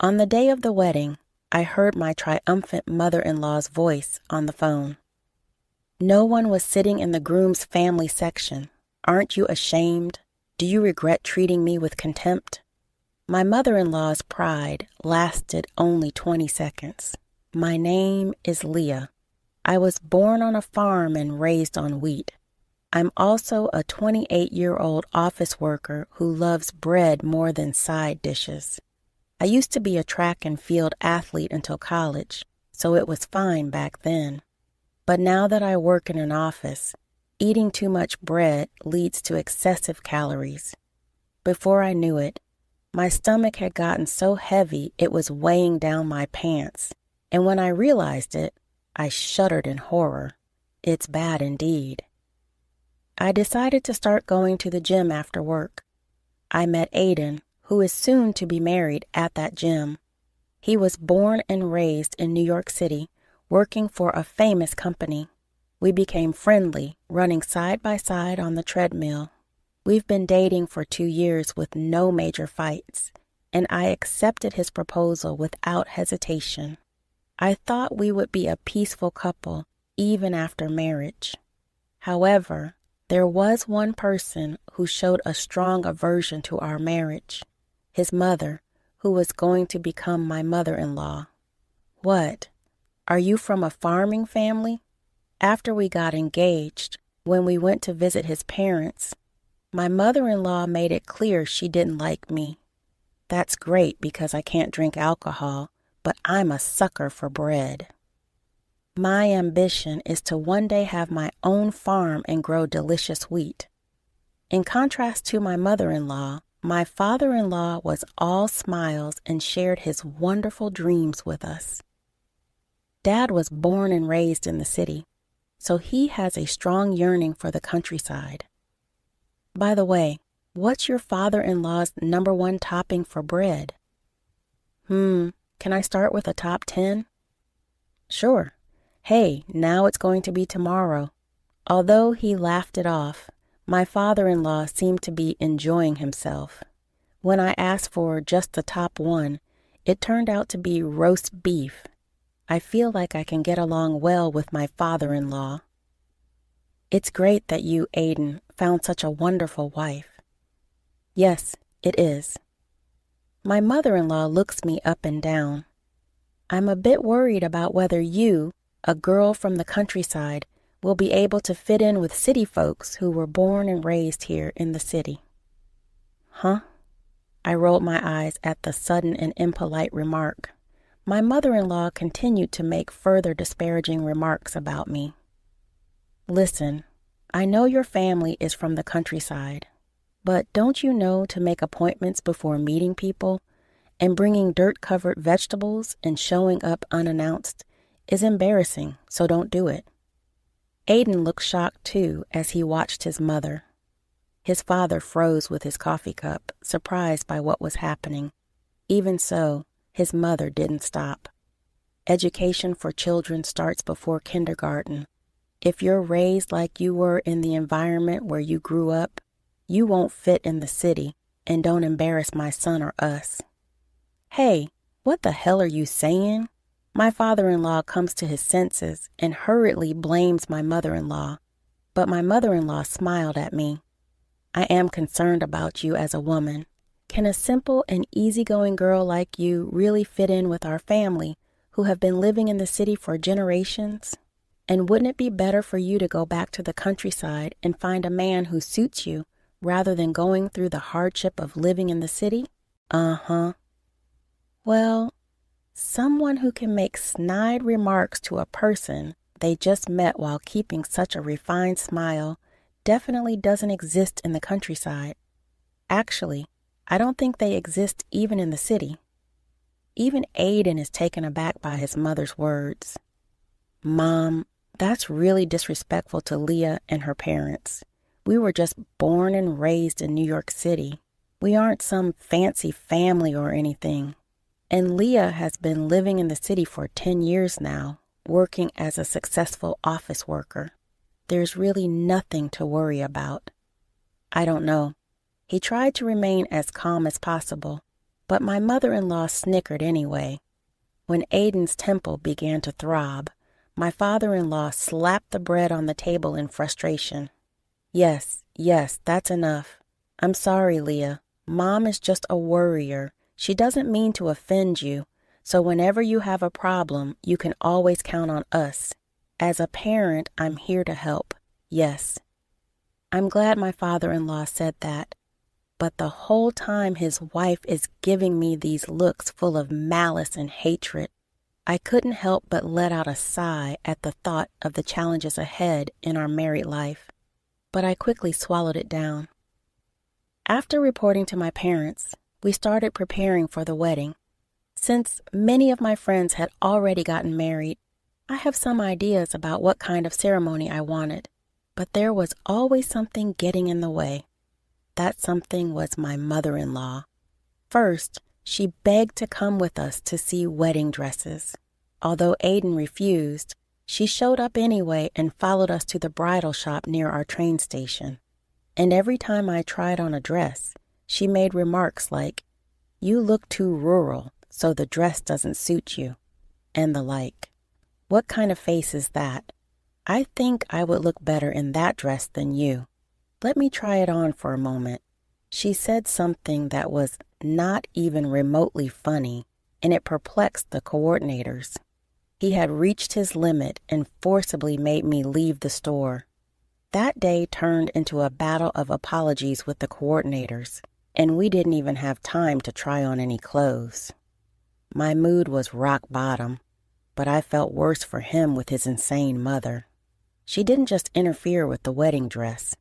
On the day of the wedding, I heard my triumphant mother-in-law's voice on the phone. No one was sitting in the groom's family section. Aren't you ashamed? Do you regret treating me with contempt? My mother-in-law's pride lasted only 20 seconds. My name is Leah. I was born on a farm and raised on wheat. I'm also a 28-year-old office worker who loves bread more than side dishes. I used to be a track and field athlete until college, so it was fine back then. But now that I work in an office, eating too much bread leads to excessive calories. Before I knew it, my stomach had gotten so heavy it was weighing down my pants, and when I realized it, I shuddered in horror. It's bad indeed. I decided to start going to the gym after work. I met Aiden, who is soon to be married, at that gym. He was born and raised in New York City, working for a famous company. We became friendly, running side by side on the treadmill. We've been dating for 2 years with no major fights, and I accepted his proposal without hesitation. I thought we would be a peaceful couple even after marriage. However, there was one person who showed a strong aversion to our marriage, his mother, who was going to become my mother-in-law. What? Are you from a farming family? After we got engaged, when we went to visit his parents, my mother-in-law made it clear she didn't like me. That's great because I can't drink alcohol, but I'm a sucker for bread. My ambition is to one day have my own farm and grow delicious wheat. In contrast to my mother-in-law, my father-in-law was all smiles and shared his wonderful dreams with us. Dad was born and raised in the city, so he has a strong yearning for the countryside. By the way, what's your father-in-law's #1 topping for bread? Can I start with a top 10? Sure. Hey, now it's going to be tomorrow. Although he laughed it off, my father-in-law seemed to be enjoying himself. When I asked for just the top 1, it turned out to be roast beef. I feel like I can get along well with my father-in-law. It's great that you, Aiden, found such a wonderful wife. Yes, it is. My mother-in-law looks me up and down. I'm a bit worried about whether you, a girl from the countryside, will be able to fit in with city folks who were born and raised here in the city. Huh? I rolled my eyes at the sudden and impolite remark. My mother-in-law continued to make further disparaging remarks about me. Listen, I know your family is from the countryside, but don't you know to make appointments before meeting people and bringing dirt-covered vegetables and showing up unannounced is embarrassing, so don't do it. Aiden looked shocked too as he watched his mother. His father froze with his coffee cup, surprised by what was happening. Even so, his mother didn't stop. Education for children starts before kindergarten. If you're raised like you were in the environment where you grew up, you won't fit in the city, and don't embarrass my son or us. Hey, what the hell are you saying? My father-in-law comes to his senses and hurriedly blames my mother-in-law, but my mother-in-law smiled at me. I am concerned about you as a woman. Can a simple and easygoing girl like you really fit in with our family, who have been living in the city for generations? And wouldn't it be better for you to go back to the countryside and find a man who suits you, rather than going through the hardship of living in the city? Uh-huh. Well, someone who can make snide remarks to a person they just met while keeping such a refined smile definitely doesn't exist in the countryside. Actually, I don't think they exist even in the city. Even Aiden is taken aback by his mother's words. Mom, that's really disrespectful to Leah and her parents. We were just born and raised in New York City. We aren't some fancy family or anything. And Leah has been living in the city for 10 years now, working as a successful office worker. There's really nothing to worry about. I don't know. He tried to remain as calm as possible, but my mother-in-law snickered anyway. When Aiden's temple began to throb, my father-in-law slapped the bread on the table in frustration. Yes, that's enough. I'm sorry, Leah. Mom is just a worrier. She doesn't mean to offend you, so whenever you have a problem, you can always count on us. As a parent, I'm here to help. Yes. I'm glad my father-in-law said that, but the whole time his wife is giving me these looks full of malice and hatred. I couldn't help but let out a sigh at the thought of the challenges ahead in our married life, but I quickly swallowed it down. After reporting to my parents, we started preparing for the wedding. Since many of my friends had already gotten married, I have some ideas about what kind of ceremony I wanted, but there was always something getting in the way. That something was my mother-in-law. First, she begged to come with us to see wedding dresses. Although Aiden refused, she showed up anyway and followed us to the bridal shop near our train station. And every time I tried on a dress, she made remarks like, "You look too rural, so the dress doesn't suit you," and the like. What kind of face is that? I think I would look better in that dress than you. Let me try it on for a moment. She said something that was not even remotely funny, and it perplexed the coordinators. He had reached his limit and forcibly made me leave the store. That day turned into a battle of apologies with the coordinators, and we didn't even have time to try on any clothes. My mood was rock bottom, but I felt worse for him with his insane mother. She didn't just interfere with the wedding dress.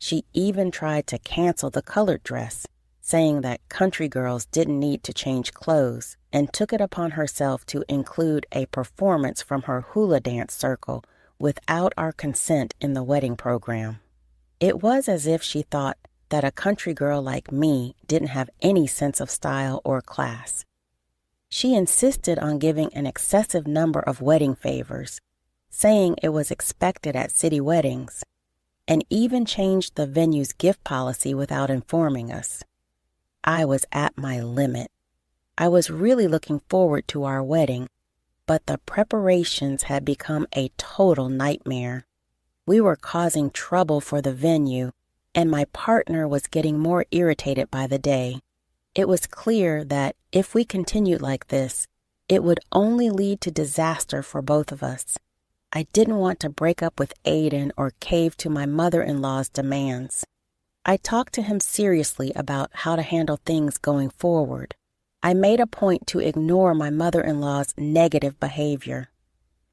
She even tried to cancel the colored dress, saying that country girls didn't need to change clothes, and took it upon herself to include a performance from her hula dance circle without our consent in the wedding program. It was as if she thought that a country girl like me didn't have any sense of style or class. She insisted on giving an excessive number of wedding favors, saying it was expected at city weddings, and even changed the venue's gift policy without informing us. I was at my limit. I was really looking forward to our wedding, but the preparations had become a total nightmare. We were causing trouble for the venue, and my partner was getting more irritated by the day. It was clear that if we continued like this, it would only lead to disaster for both of us. I didn't want to break up with Aiden or cave to my mother-in-law's demands. I talked to him seriously about how to handle things going forward. I made a point to ignore my mother-in-law's negative behavior.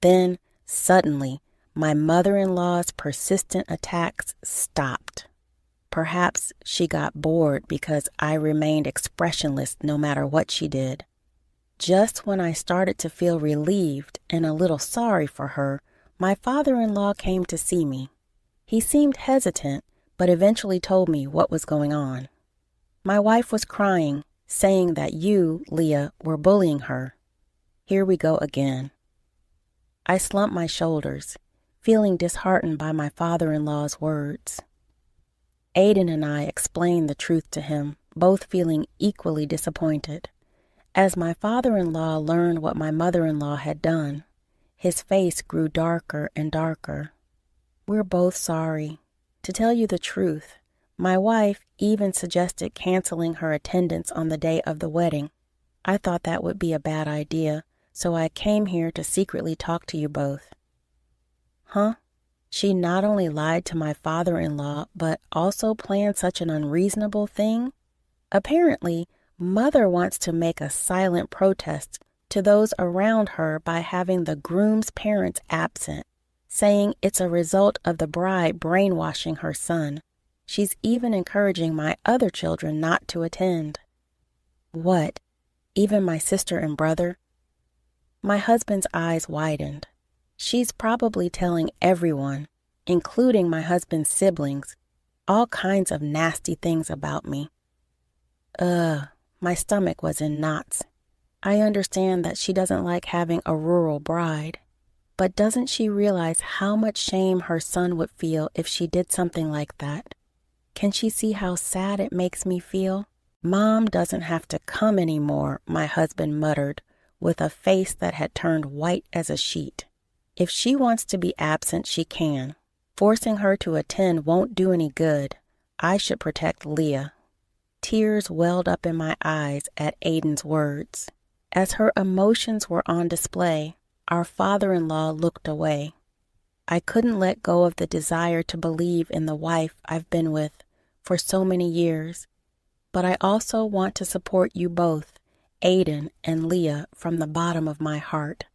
Then, suddenly, my mother-in-law's persistent attacks stopped. Perhaps she got bored because I remained expressionless no matter what she did. Just when I started to feel relieved and a little sorry for her, my father-in-law came to see me. He seemed hesitant, but eventually told me what was going on. My wife was crying, saying that you, Leah, were bullying her. Here we go again. I slumped my shoulders, feeling disheartened by my father-in-law's words. Aiden and I explained the truth to him, both feeling equally disappointed. As my father-in-law learned what my mother-in-law had done, his face grew darker and darker. We're both sorry. To tell you the truth, my wife even suggested canceling her attendance on the day of the wedding. I thought that would be a bad idea, so I came here to secretly talk to you both. Huh? She not only lied to my father-in-law, but also planned such an unreasonable thing? Apparently, Mother wants to make a silent protest to those around her by having the groom's parents absent, saying it's a result of the bride brainwashing her son. She's even encouraging my other children not to attend. What? Even my sister and brother? My husband's eyes widened. She's probably telling everyone, including my husband's siblings, all kinds of nasty things about me. My stomach was in knots. I understand that she doesn't like having a rural bride, but doesn't she realize how much shame her son would feel if she did something like that? Can she see how sad it makes me feel? Mom doesn't have to come anymore, my husband muttered, with a face that had turned white as a sheet. If she wants to be absent, she can. Forcing her to attend won't do any good. I should protect Leah. Tears welled up in my eyes at Aiden's words. As her emotions were on display, our father-in-law looked away. I couldn't let go of the desire to believe in the wife I've been with for so many years, but I also want to support you both, Aiden and Leah, from the bottom of my heart.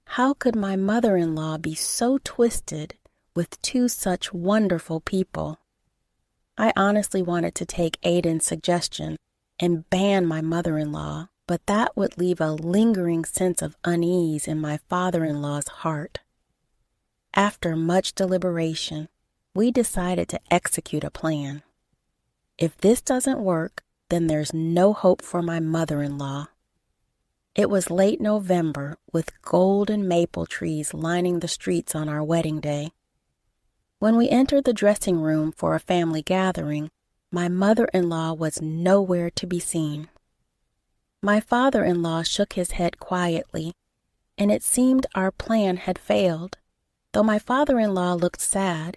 How could my mother-in-law be so twisted with two such wonderful people? I honestly wanted to take Aiden's suggestion and ban my mother-in-law, but that would leave a lingering sense of unease in my father-in-law's heart. After much deliberation, we decided to execute a plan. If this doesn't work, then there's no hope for my mother-in-law. It was late November, with golden maple trees lining the streets on our wedding day. When we entered the dressing room for a family gathering, my mother-in-law was nowhere to be seen. My father-in-law shook his head quietly, and it seemed our plan had failed. Though my father-in-law looked sad,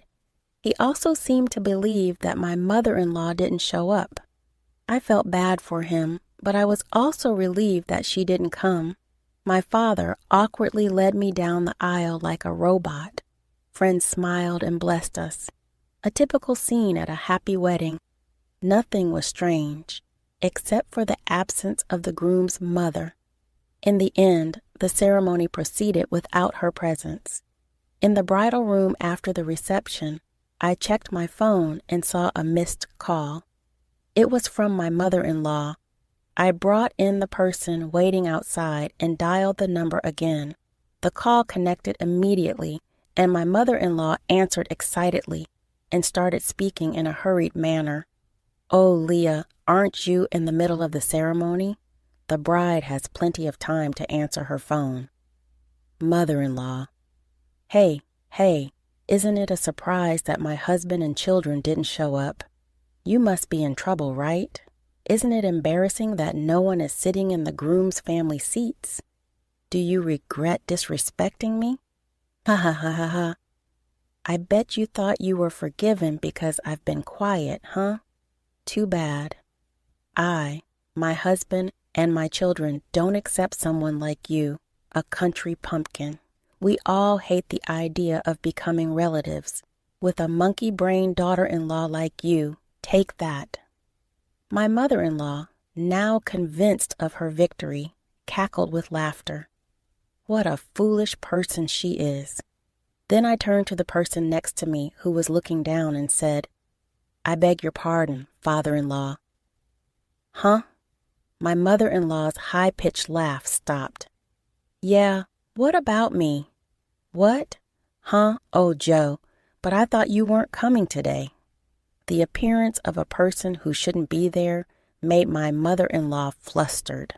he also seemed to believe that my mother-in-law didn't show up. I felt bad for him, but I was also relieved that she didn't come. My father awkwardly led me down the aisle like a robot. Friends smiled and blessed us. A typical scene at a happy wedding. Nothing was strange, except for the absence of the groom's mother. In the end, the ceremony proceeded without her presence. In the bridal room after the reception, I checked my phone and saw a missed call. It was from my mother-in-law. I brought in the person waiting outside and dialed the number again. The call connected immediately, and my mother-in-law answered excitedly and started speaking in a hurried manner. "Oh, Leah, aren't you in the middle of the ceremony?" The bride has plenty of time to answer her phone. Mother-in-law: Hey, isn't it a surprise that my husband and children didn't show up? You must be in trouble, right? Isn't it embarrassing that no one is sitting in the groom's family seats? Do you regret disrespecting me? Ha ha ha ha ha. I bet you thought you were forgiven because I've been quiet, huh? Too bad. I, my husband, and my children don't accept someone like you, a country pumpkin. We all hate the idea of becoming relatives. With a monkey-brained daughter-in-law like you, take that. My mother-in-law, now convinced of her victory, cackled with laughter. What a foolish person she is. Then I turned to the person next to me who was looking down and said, "I beg your pardon, father-in-law." Huh? My mother-in-law's high-pitched laugh stopped. Yeah, what about me? What? Huh? Oh, Joe, but I thought you weren't coming today. The appearance of a person who shouldn't be there made my mother-in-law flustered.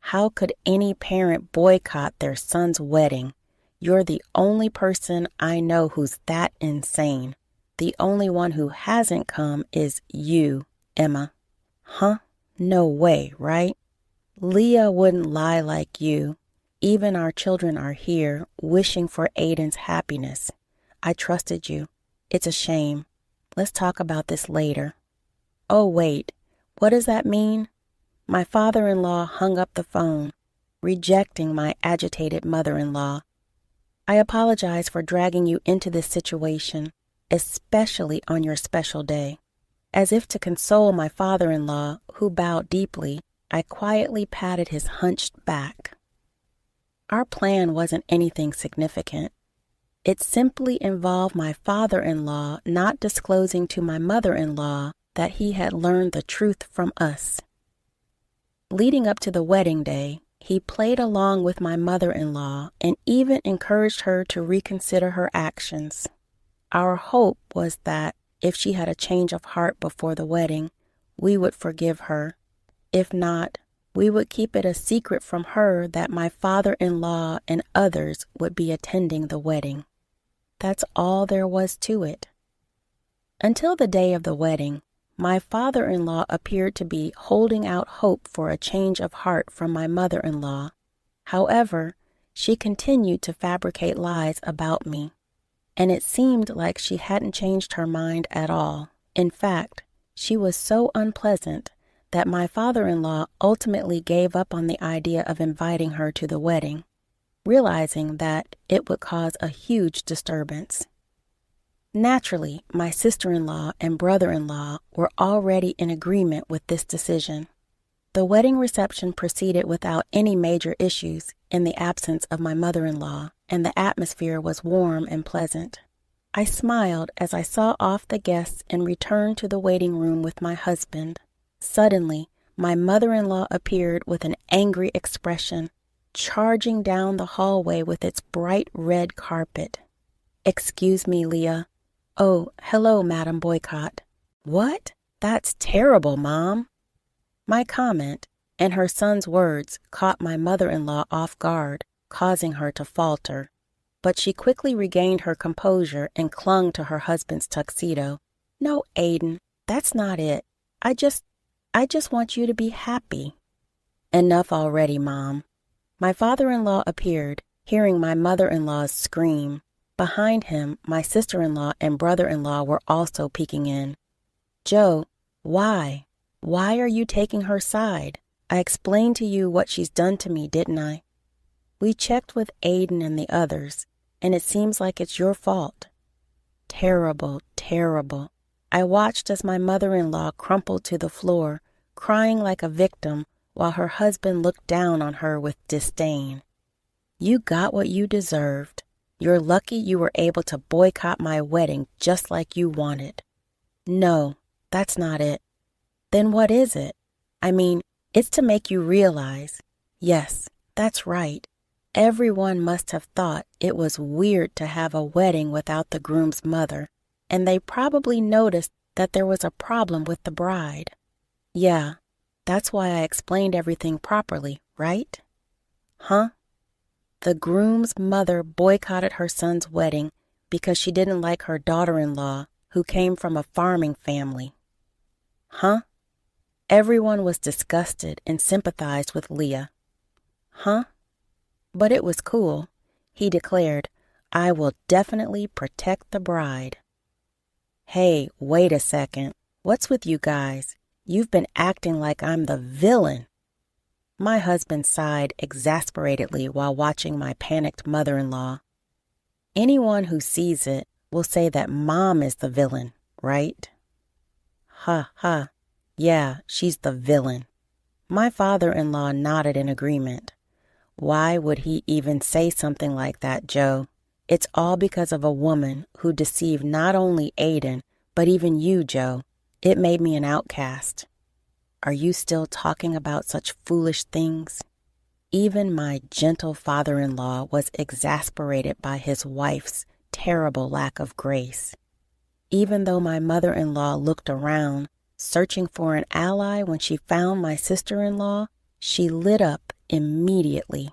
How could any parent boycott their son's wedding? You're the only person I know who's that insane. The only one who hasn't come is you, Emma. Huh? No way, right? Leah wouldn't lie like you. Even our children are here, wishing for Aiden's happiness. I trusted you. It's a shame. Let's talk about this later. Oh, wait. What does that mean? My father-in-law hung up the phone, rejecting my agitated mother-in-law. I apologize for dragging you into this situation, especially on your special day. As if to console my father-in-law, who bowed deeply, I quietly patted his hunched back. Our plan wasn't anything significant. It simply involved my father-in-law not disclosing to my mother-in-law that he had learned the truth from us. Leading up to the wedding day, he played along with my mother-in-law and even encouraged her to reconsider her actions. Our hope was that if she had a change of heart before the wedding, we would forgive her. If not, we would keep it a secret from her that my father-in-law and others would be attending the wedding. That's all there was to it. Until the day of the wedding, My father-in-law appeared to be holding out hope for a change of heart from my mother-in-law. However, she continued to fabricate lies about me, and it seemed like she hadn't changed her mind at all. In fact, she was so unpleasant that my father-in-law ultimately gave up on the idea of inviting her to the wedding, realizing that it would cause a huge disturbance. Naturally, my sister-in-law and brother-in-law were already in agreement with this decision. The wedding reception proceeded without any major issues in the absence of my mother-in-law, and the atmosphere was warm and pleasant. I smiled as I saw off the guests and returned to the waiting room with my husband. Suddenly, my mother-in-law appeared with an angry expression, charging down the hallway with its bright red carpet. "Excuse me, Leah." "Oh, hello, Madam Boycott." "What? That's terrible, Mom." My comment and her son's words caught my mother-in-law off guard, causing her to falter. But she quickly regained her composure and clung to her husband's tuxedo. "No, Aiden, that's not it. I just want you to be happy." "Enough already, Mom." My father-in-law appeared, hearing my mother-in-law's scream. Behind him, my sister-in-law and brother-in-law were also peeking in. "Joe, why? Why are you taking her side? I explained to you what she's done to me, didn't I?" "We checked with Aiden and the others, and it seems like it's your fault." Terrible, terrible. I watched as my mother-in-law crumpled to the floor, crying like a victim, while her husband looked down on her with disdain. "You got what you deserved. You're lucky you were able to boycott my wedding just like you wanted." "No, that's not it." "Then what is it?" "I mean, it's to make you realize." "Yes, that's right. Everyone must have thought it was weird to have a wedding without the groom's mother, and they probably noticed that there was a problem with the bride." "Yeah, that's why I explained everything properly, right?" "Huh?" "The groom's mother boycotted her son's wedding because she didn't like her daughter-in-law, who came from a farming family." "Huh?" Everyone was disgusted and sympathized with Leah. "Huh?" But it was cool. He declared, "I will definitely protect the bride." "Hey, wait a second. What's with you guys? You've been acting like I'm the villain." My husband sighed exasperatedly while watching my panicked mother-in-law. "Anyone who sees it will say that Mom is the villain, right?" "Ha ha. Yeah, she's the villain." My father-in-law nodded in agreement. "Why would he even say something like that, Joe? It's all because of a woman who deceived not only Aiden, but even you, Joe. It made me an outcast." "Are you still talking about such foolish things?" Even my gentle father-in-law was exasperated by his wife's terrible lack of grace. Even though my mother-in-law looked around, searching for an ally when she found my sister-in-law, she lit up immediately.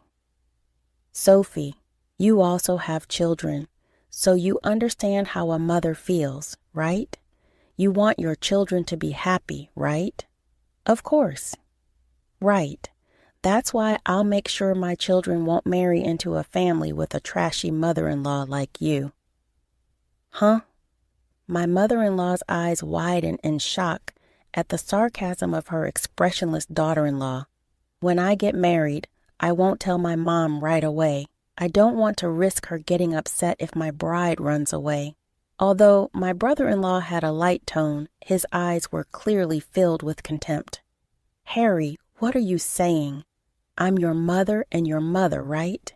"Sophie, you also have children, so you understand how a mother feels, right? You want your children to be happy, right?" "Of course." "Right. That's why I'll make sure my children won't marry into a family with a trashy mother-in-law like you." "Huh?" My mother-in-law's eyes widened in shock at the sarcasm of her expressionless daughter-in-law. "When I get married, I won't tell my mom right away. I don't want to risk her getting upset if my bride runs away." Although my brother-in-law had a light tone, his eyes were clearly filled with contempt. "Harry, what are you saying? I'm your mother and your mother, right?"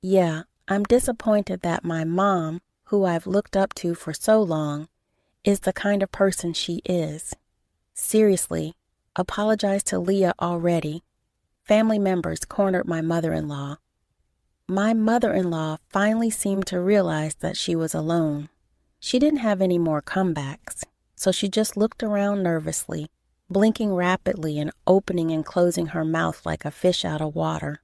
"Yeah, I'm disappointed that my mom, who I've looked up to for so long, is the kind of person she is. Seriously, apologize to Leah already." Family members cornered my mother-in-law. My mother-in-law finally seemed to realize that she was alone. She didn't have any more comebacks, so she just looked around nervously, blinking rapidly and opening and closing her mouth like a fish out of water.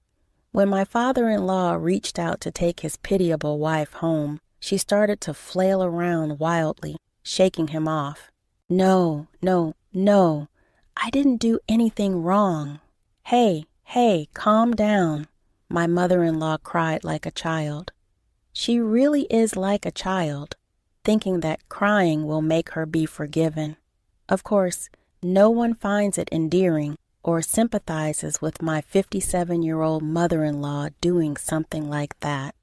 When my father-in-law reached out to take his pitiable wife home, she started to flail around wildly, shaking him off. No, no, no. I didn't do anything wrong. Hey, calm down, my mother-in-law cried like a child. She really is like a child, thinking that crying will make her be forgiven. Of course, no one finds it endearing or sympathizes with my 57-year-old mother-in-law doing something like that.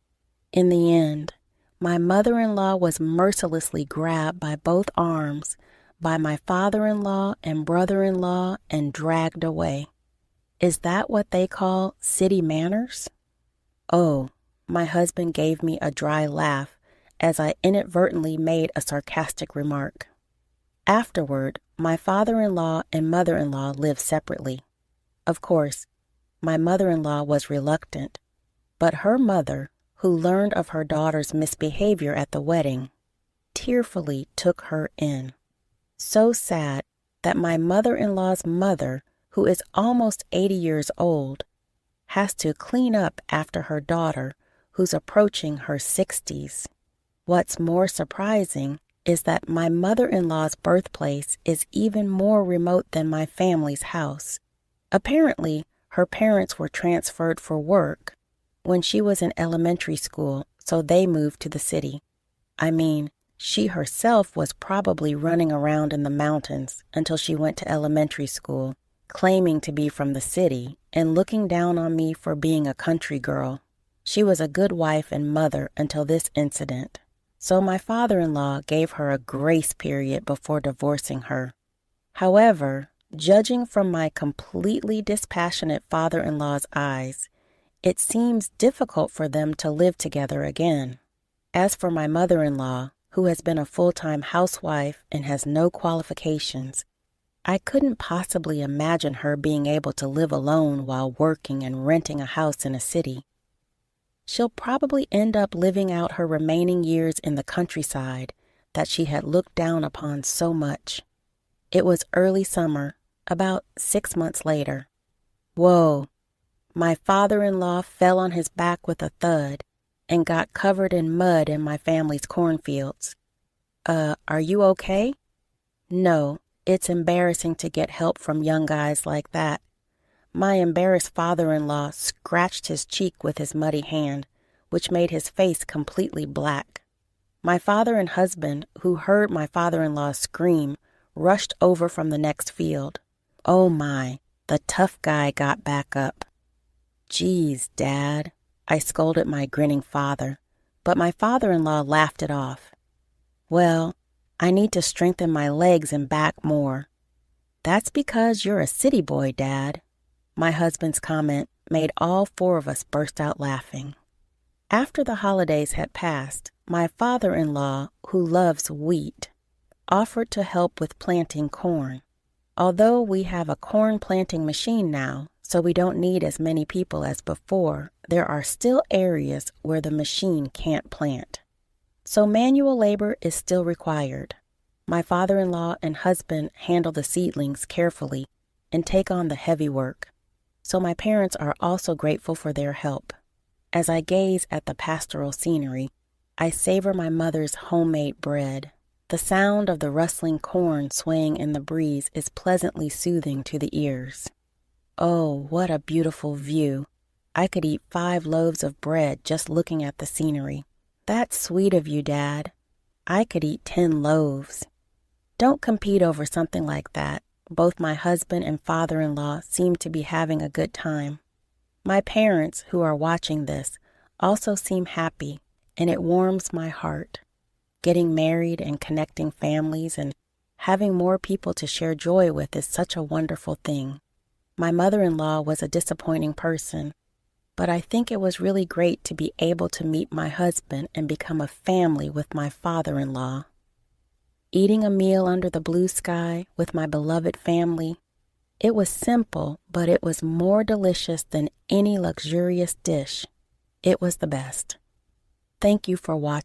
In the end, my mother-in-law was mercilessly grabbed by both arms by my father-in-law and brother-in-law and dragged away. Is that what they call city manners? Oh, my husband gave me a dry laugh as I inadvertently made a sarcastic remark. Afterward, my father-in-law and mother-in-law lived separately. Of course, my mother-in-law was reluctant, but her mother, who learned of her daughter's misbehavior at the wedding, tearfully took her in. So sad that my mother-in-law's mother, who is almost 80 years old, has to clean up after her daughter, who's approaching her 60s. What's more surprising is that my mother-in-law's birthplace is even more remote than my family's house. Apparently, her parents were transferred for work when she was in elementary school, so they moved to the city. I mean, she herself was probably running around in the mountains until she went to elementary school, claiming to be from the city and looking down on me for being a country girl. She was a good wife and mother until this incident, so my father-in-law gave her a grace period before divorcing her. However, judging from my completely dispassionate father-in-law's eyes, it seems difficult for them to live together again. As for my mother-in-law, who has been a full-time housewife and has no qualifications, I couldn't possibly imagine her being able to live alone while working and renting a house in a city. She'll probably end up living out her remaining years in the countryside that she had looked down upon so much. It was early summer, about 6 months later. Whoa! My father-in-law fell on his back with a thud and got covered in mud in my family's cornfields. Are you okay? No, it's embarrassing to get help from young guys like that. My embarrassed father-in-law scratched his cheek with his muddy hand, which made his face completely black. My father and husband, who heard my father-in-law scream, rushed over from the next field. Oh my, the tough guy got back up. Geez, Dad, I scolded my grinning father, but my father-in-law laughed it off. Well, I need to strengthen my legs and back more. That's because you're a city boy, Dad. My husband's comment made all four of us burst out laughing. After the holidays had passed, my father-in-law, who loves wheat, offered to help with planting corn. Although we have a corn planting machine now, so we don't need as many people as before, there are still areas where the machine can't plant. So manual labor is still required. My father-in-law and husband handle the seedlings carefully and take on the heavy work. So my parents are also grateful for their help. As I gaze at the pastoral scenery, I savor my mother's homemade bread. The sound of the rustling corn swaying in the breeze is pleasantly soothing to the ears. Oh, what a beautiful view. I could eat 5 loaves of bread just looking at the scenery. That's sweet of you, Dad. I could eat 10 loaves. Don't compete over something like that. Both my husband and father-in-law seem to be having a good time. My parents, who are watching this, also seem happy, and it warms my heart. Getting married and connecting families and having more people to share joy with is such a wonderful thing. My mother-in-law was a disappointing person, but I think it was really great to be able to meet my husband and become a family with my father-in-law. Eating a meal under the blue sky with my beloved family, it was simple, but it was more delicious than any luxurious dish. It was the best. Thank you for watching.